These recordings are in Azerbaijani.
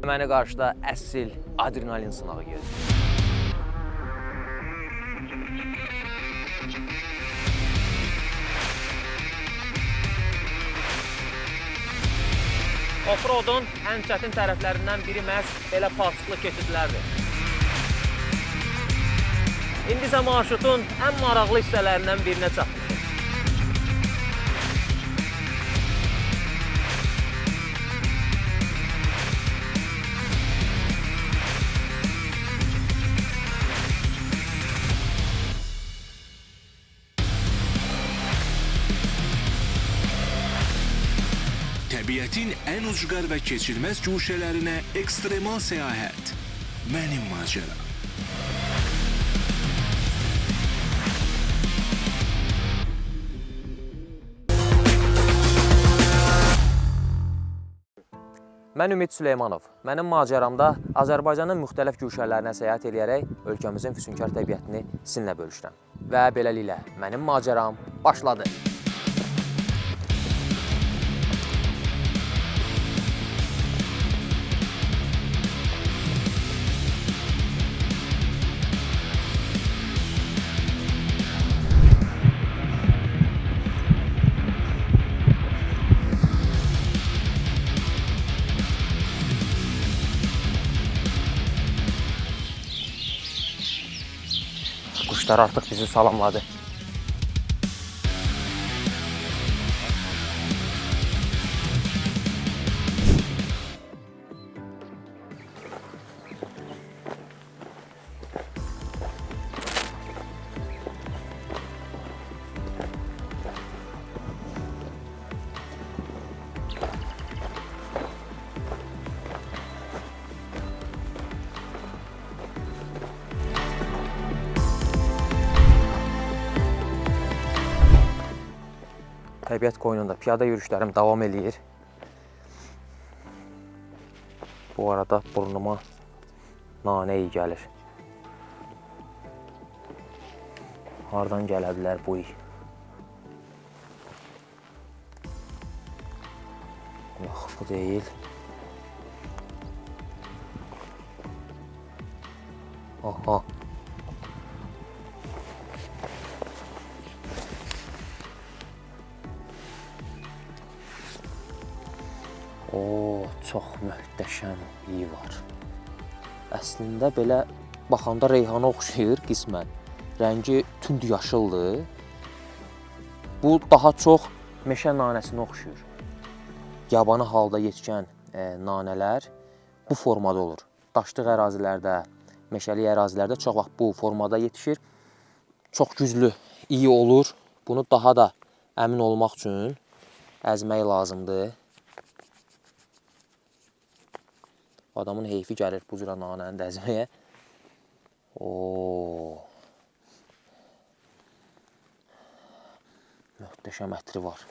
Məni qarşıda əsl adrenalin sınağı gözləyir. Offroadun ən çətin tərəflərindən biri məhz belə palçıqlı keçidlərdir. İndi isə marşrutun ən maraqlı hissələrindən birinə çatmışıq. Təbiətin ən ucqar və keçilməz guşələrinə ekstremal səyahət. Mənim macəram. Mən Ümid Süleymanov. Mənim macəramda Azərbaycanın müxtəlif güşələrinə səyahət edərək ölkəmizin füsunkar təbiətini sizinlə bölüşürəm. Və beləliklə mənim macəram başladı. Quşlar artıq bizi salamladı. Təbiət qoynunda piyada yürüyüşlərim davam eləyir. Bu arada burnuma nanə iyi gəlir. Hardan gələ bilər bu iy? Yox, bu deyil. Aha. Oo, çox möhtəşəm iyi var. Əslində belə baxanda reyhana oxşayır qismən. Rəngi tünd yaşıldır. Bu daha çox meşə nanəsinə oxşayır. Yabani halda yetişən nanələr bu formada olur. Daşlıq ərazilərdə, meşəlik ərazilərdə çox vaxt bu formada yetişir. Çox güclü, iyi olur. Bunu daha da əmin olmaq üçün əzmək lazımdır. Adamın heyfi gəlir bu cürə nanəni də əzməyə. Oo. Möhtəşəm ətri var.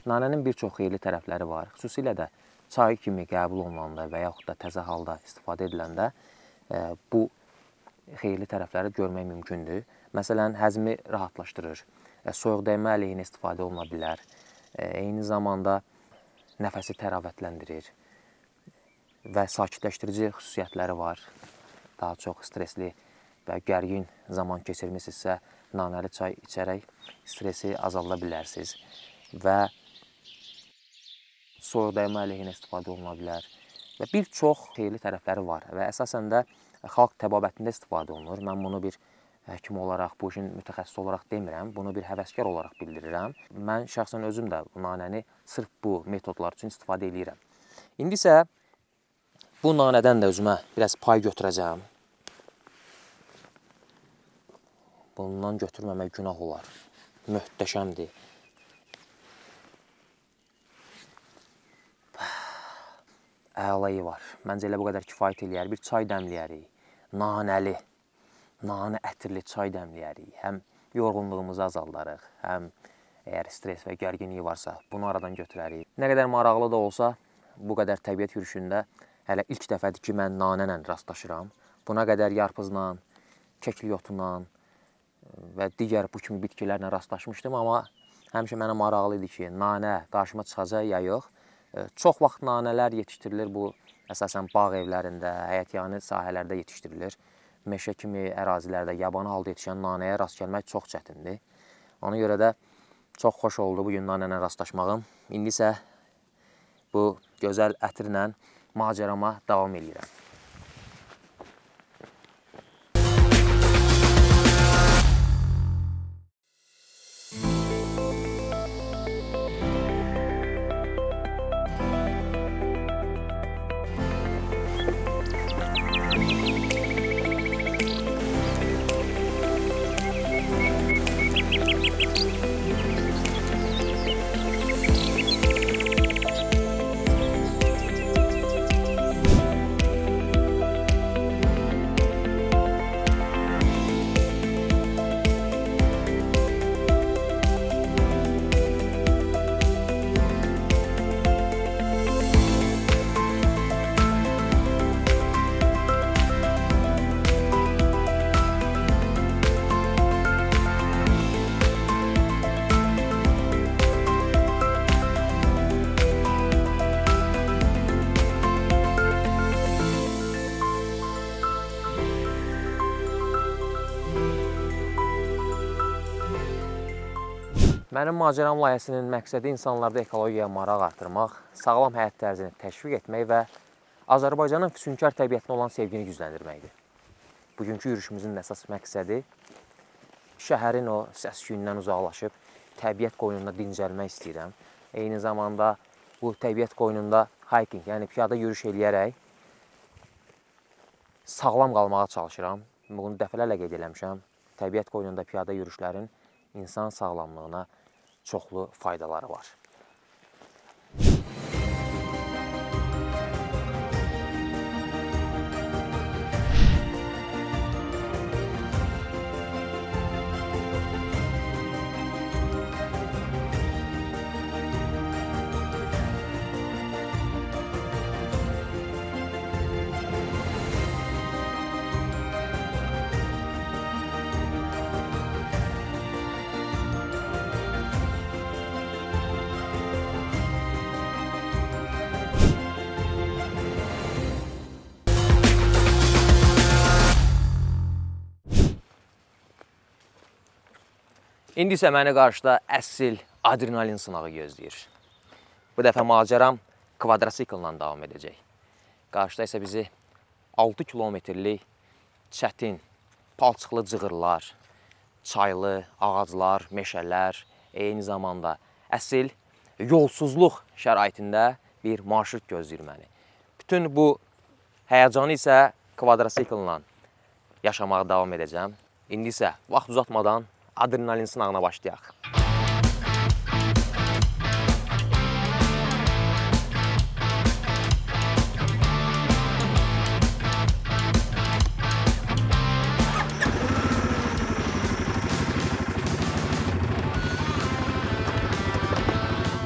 Nanənin bir çox xeyirli tərəfləri var. Xüsusilə də çay kimi qəbul olunanda və yaxud da təzə halda istifadə ediləndə bu xeyirli tərəfləri görmək mümkündür. Məsələn, həzmi rahatlaşdırır. Soyuq dəymə əleyhinə istifadə oluna bilər. Eyni zamanda nəfəsi təravətləndirir. Və sakitləşdirici xüsusiyyətləri var. Daha çox stresli və gərgin zaman keçirmişsinizsə, nanəli çay içərək stresi azalda bilərsiniz. Və soyuq dəymə əleyhinə istifadə oluna bilər. Və bir çox xeyirli tərəfləri var və əsasən də xalq təbabətində istifadə olunur. Mən bunu bir həkim olaraq, bu işin mütəxəssisi olaraq demirəm, bunu bir həvəskar olaraq bildirirəm. Mən şəxsən özüm də bu nanəni sırf bu metodlar üçün istifadə edirəm. İndi isə bu nanədən də özümə biraz pay götürəcəm. Bundan götürməmək günah olar. Möhtəşəmdir. Əlayı var. Məncə elə bu qədər kifayət eləyər. Bir çay dəmləyərik. Nanəli, nanə ətirli çay dəmləyərik. Həm yorğunluğumuzu azaldarıq, həm əgər stres və gərginliyi varsa, bunu aradan götürərik. Nə qədər maraqlı da olsa, bu qədər təbiət yürüyüşündə hələ ilk dəfədir ki, mən nanənlə rastlaşıram. Buna qədər yarpızla, kəkliyotunla və digər bu kimi bitkilərlə rastlaşmışdım, amma həmişə mənə maraqlı idi ki, nanə qarşıma çıxacaq ya yox. Çox vaxt nanələr yetişdirilir bu əsasən bağ evlərində, həyətyanı sahələrdə yetişdirilir. Meşə kimi ərazilərdə yabani halda yetişən nanəyə rast gəlmək çox çətindir. Ona görə də çox xoş oldu bugün nanə ilə rastlaşmağım. İndi isə bu gözəl ətirlə macərama davam edirəm. Mənim macəram layihəsinin məqsədi insanlarda ekologiyaya maraq artırmaq, sağlam həyat tərzini təşviq etmək və Azərbaycanın füsunkar təbiətinə olan sevgini gücləndirməkdir. Bugünkü yürüşümüzün əsas məqsədi şəhərin o səs-küyündən uzaqlaşıb təbiət qoynunda dincəlmək istəyirəm. Eyni zamanda bu təbiət qoynunda hiking, yəni piyada yürüyüş eləyərək sağlam qalmağa çalışıram. Bunu dəfələrlə qeyd eləmişəm. Təbiət qoynunda piyada yürüyüşlərin insan sağlamlığına çoxlu faydaları var. İndi isə məni qarşıda əsl adrenalin sınağı gözləyir. Bu dəfə macəram kvadrosikllə davam edəcək. Qarşıda isə bizi 6 kilometrlik çətin, palçıqlı cığırlar, çaylı ağaclar, meşələr, eyni zamanda əsl yolsuzluq şəraitində bir marşrut gözləyir məni. Bütün bu həyəcanı isə kvadrosikllə yaşamağa davam edəcəm. İndi isə vaxt uzatmadan adrenalin sınağına başlayaq.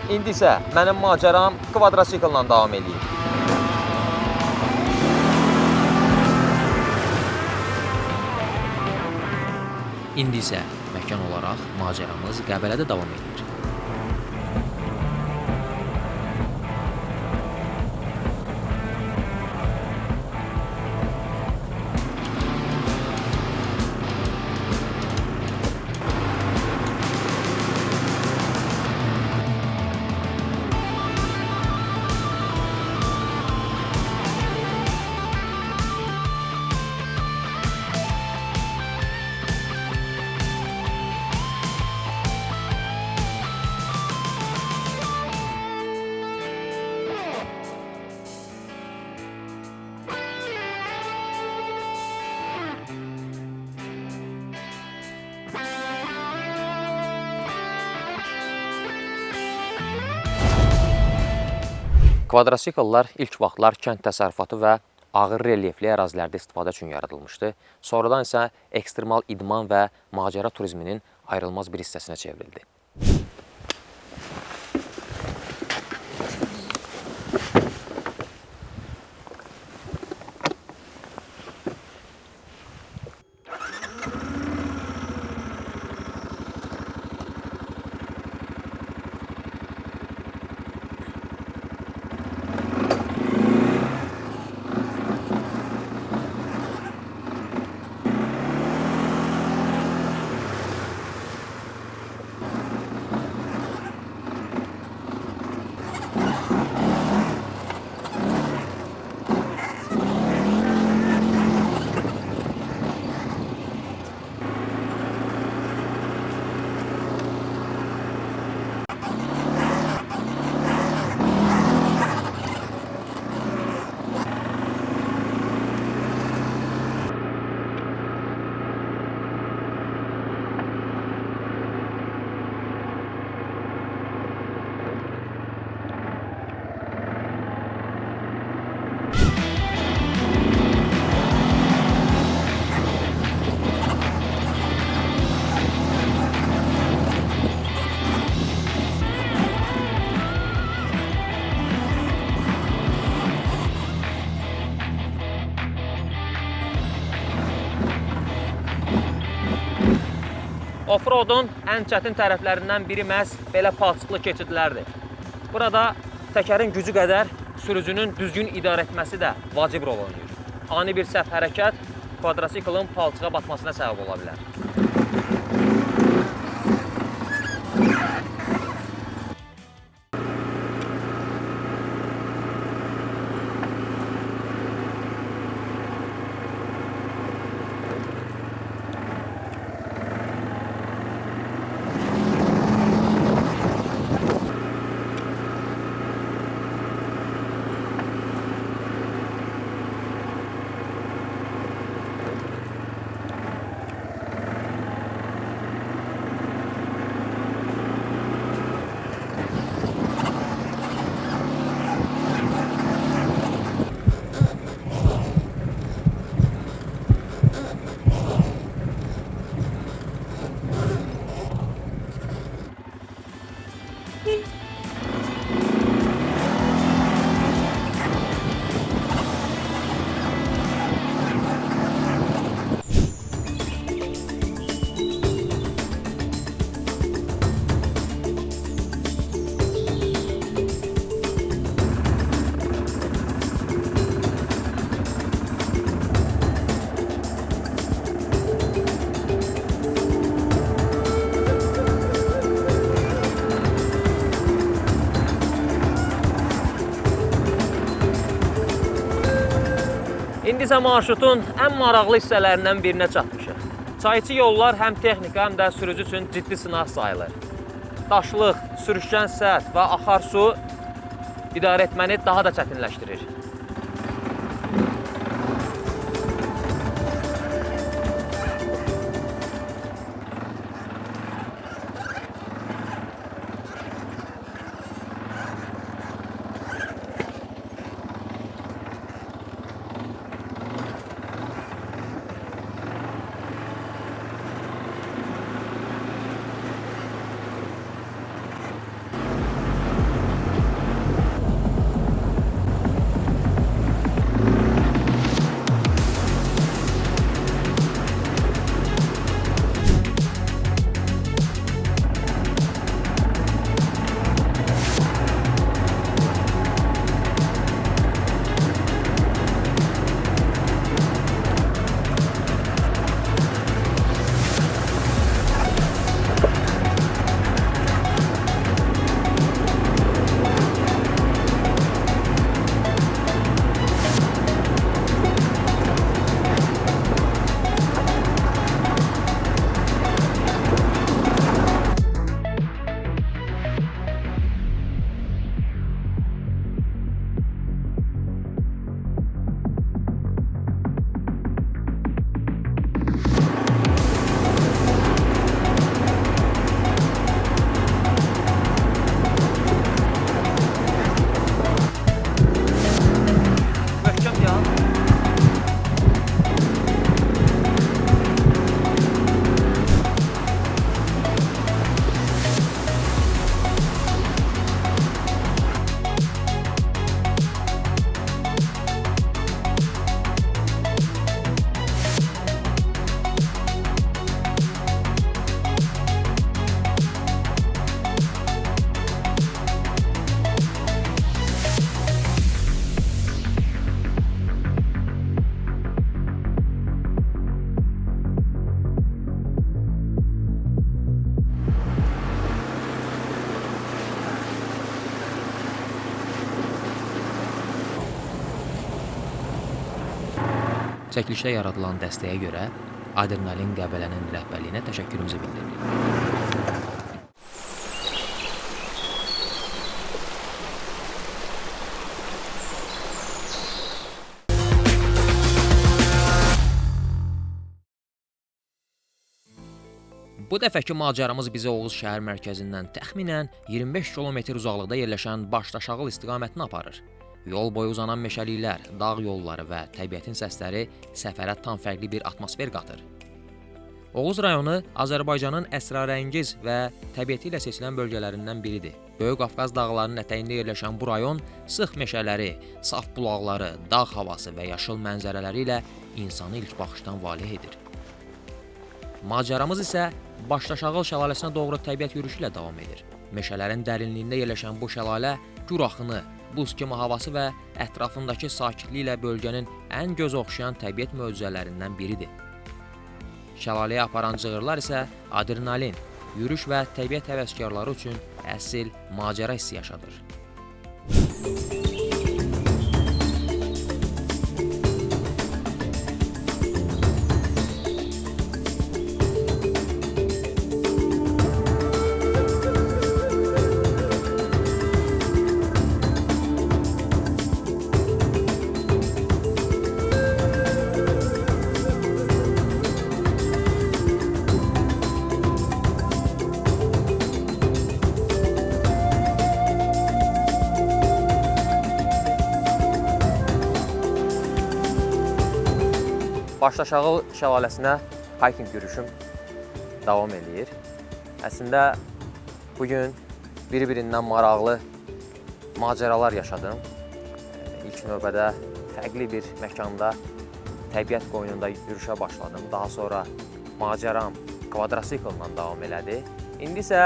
İndi isə mənim macəram kvadrosikllə davam edir. İndi isə məkan olaraq macəramız Qəbələdə davam edir. Kvadrosikllar ilk vaxtlar kənd təsərrüfatı və ağır relyefli ərazilərdə istifadə üçün yaradılmışdı. Sonradan isə ekstremal idman və macəra turizminin ayrılmaz bir hissəsinə çevrildi. Offroadun ən çətin tərəflərindən biri məhz belə palçıqlı keçidlərdir. Burada təkərin gücü qədər sürücünün düzgün idarə etməsi də vacib rol oynayır. Ani bir səhv hərəkət kvadrosiklın palçığa batmasına səbəb ola bilər. İndi isə marşrutun ən maraqlı hissələrindən birinə çatmışıq. Çayçı yollar həm texnika, həm də sürücü üçün ciddi sınaq sayılır. Daşlıq, sürüşkən səth və axar su idarə etməni daha da çətinləşdirir. Çəkilişdə yaradılan dəstəyə görə Adrenalin Qəbələnin rəhbərliyinə təşəkkürümüzü bildiririk. Bu dəfəki macəramız bizi Oğuz şəhər mərkəzindən təxminən 25 km uzaqlıqda yerləşən Başdaşağıl istiqamətinə aparır. Yol boyu uzanan meşəliklər, dağ yolları və təbiətin səsləri səfərə tam fərqli bir atmosfer qatır. Oğuz rayonu Azərbaycanın əsrarəngiz və təbiəti ilə seçilən bölgələrindən biridir. Böyük Qafqaz dağlarının ətəyində yerləşən bu rayon sıx meşələri, saf bulaqları, dağ havası və yaşıl mənzərələri ilə insanı ilk baxışdan valeh edir. Macəramız isə Başdaşağıl şəlaləsinə doğru təbiət yürüyüşü ilə davam edir. Meşələrin dərinliyində yerləşən bu şəlalə gür axını, buz kimi havası və ətrafındakı sakitliyi ilə bölgənin ən göz oxşayan təbiət möcüzələrindən biridir. Şəlaləyə aparan cığırlar isə adrenalin, yürüyüş və təbiət həvəskarları üçün əsl macəra hissi yaşadır. Başdaşağıl şəlaləsinə hiking yürüyüşüm davam edir. Əslində bugün bir-birindən maraqlı macəralar yaşadım. İlk növbədə fərqli bir məkanda, təbiət qoynunda yürüyüşə başladım. Daha sonra macəram kvadrosiklla davam elədi. İndi isə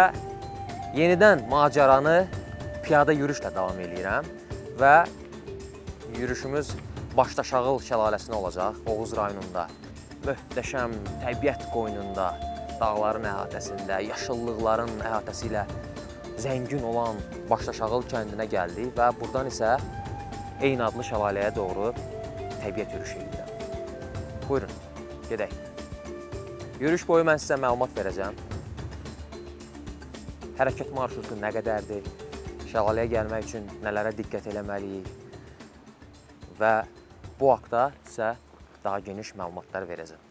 yenidən macəranı piyada yürüyüşlə davam edirəm və yürüyüşümüz Başdaşağıl şəlaləsinə olacaq, Oğuz rayonunda. Möhtəşəm təbiət qoynunda, dağların əhatəsində, yaşıllıqların əhatəsi ilə zəngin olan Başdaşağıl kəndinə gəldik və buradan isə eyni adlı şəlaləyə doğru təbiət yürüyüşü edirəm. Buyurun, gedək. Yürüyüş boyu mən sizə məlumat verəcəm. Hərəkət marşrutu nə qədərdir, şəlaləyə gəlmək üçün nələrə diqqət eləməliyik və bu haqda sizə daha geniş məlumatlar verəcəm.